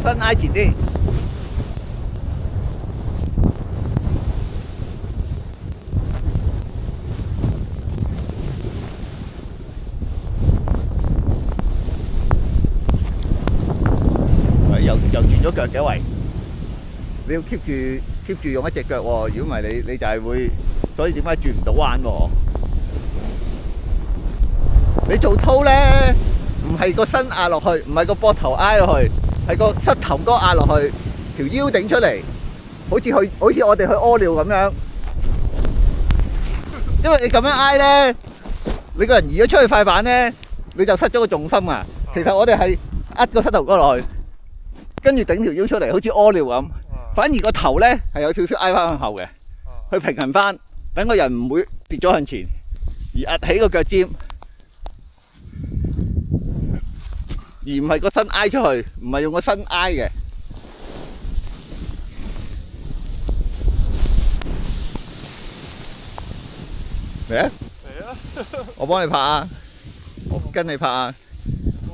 身挨前啲。又轉咗腳嘅喂，你要 keep 住用一隻腳喎，如果唔係你就係會，所以點解轉唔到彎喎？你做操咧，唔係個身壓落去，唔係個膊頭挨落去，係個膝頭哥壓落去，條腰頂出嚟，好似我哋去屙尿咁樣。因為你咁樣挨咧，你個人移咗出去塊板咧，你就失咗個重心啊。其實我哋係壓個膝頭哥落去。跟住頂條腰出嚟，好似屙尿咁。反而個頭咧係有少少挨翻向後嘅，去平衡翻，等個人唔會跌咗向前，而壓起個腳尖，而唔係個身挨出去，唔係用個身挨嘅。嚟啊！嚟啊！我幫你拍啊！我跟你拍啊！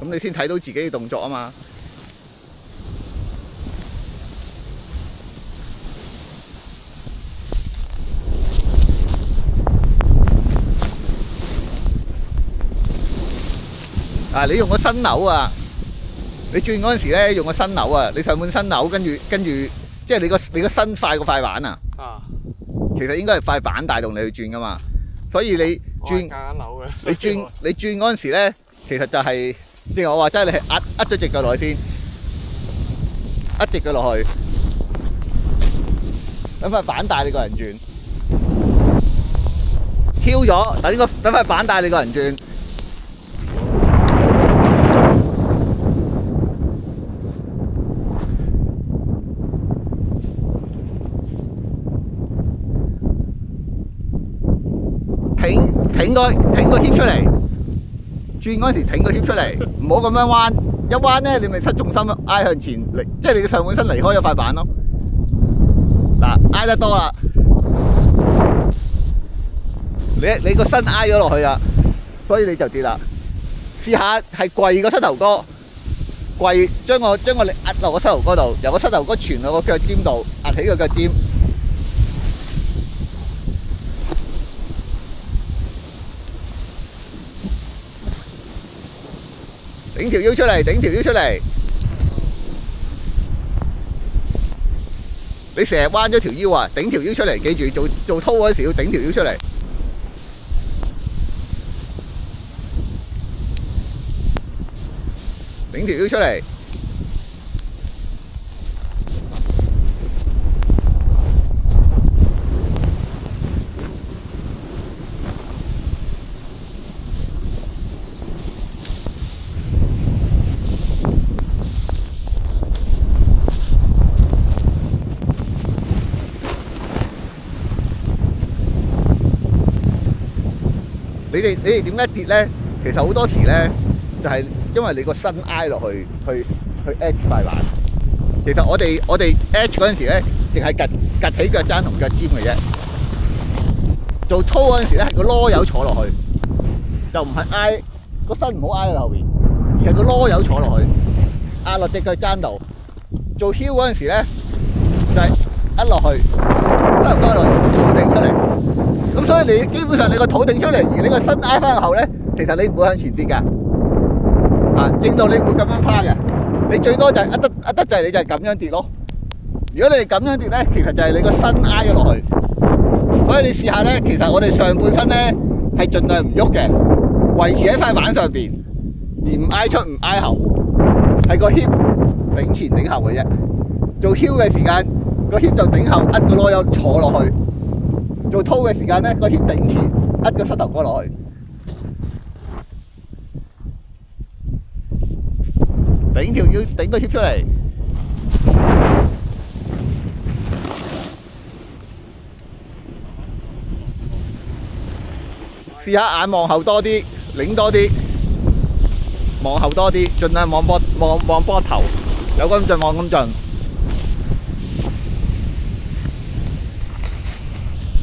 咁你先睇到自己嘅動作啊嘛。啊！你用個身扭啊！你轉嗰陣時咧，用個身扭啊！你上半身扭，跟住，即係你個身快過塊板啊！其實應該係塊板帶動你去轉噶嘛，所以你轉，你轉嗰陣時咧，其實就係，正如我話齋，你係壓咗隻腳落去先，壓隻腳落去，等塊板帶你個人轉，翹咗，等塊板帶你個人轉。挺個 hip 出嚟，轉嗰時挺個 hip 出嚟，唔好咁樣彎，一彎咧你咪失重心挨向前，即係你嘅上半身離開咗塊板咯。嗱，挨得多啦，你個身挨咗落去啦，所以你就跌啦。試下係跪個膝頭哥，跪將個力壓落個膝頭哥度，由個膝頭哥傳到個腳尖度，壓起個腳尖。頂條腰出嚟，頂條腰出嚟。你成日彎咗條腰啊，頂條腰出嚟，記住做操嗰時要頂條腰出嚟。頂條腰出嚟。你哋點解跌咧？其實好多時咧，就係因為你個身挨落去 edge 塊板。其實我哋 edge 嗰陣時咧，淨係趌起腳踭同腳尖嘅啫。做操嗰陣時咧，係個囉柚坐落去，就唔係挨個身，唔好挨喺後邊，而係個囉柚坐落去，壓落隻腳踭度。做 heel 嗰陣時咧，就係壓落去，膝頭哥落去，肚頂出嚟。咁所以你基本上你個肚頂出嚟，而你個身挨翻向後咧，其實你唔會向前跌㗎。啊，正到你唔會咁樣趴嘅，你最多就係壓得滯，你就係咁樣跌咯。如果你係咁樣跌咧，其實就係你個身挨咗落去。所以你試下咧，其實我哋上半身咧係盡量唔喐嘅，維持喺塊板上邊，而唔挨出唔挨後，係個 hip 頂前頂後嘅啫。做 heel 嘅時間，個 hip 就頂後，壓個囉柚坐落去。做操嘅時間咧，個 hip 頂前，壓個膝頭哥落去。頂條腰，頂個 hip 出嚟。試下眼望後多啲，擰多啲，望後多啲，盡量望膊頭，有咁盡望咁盡。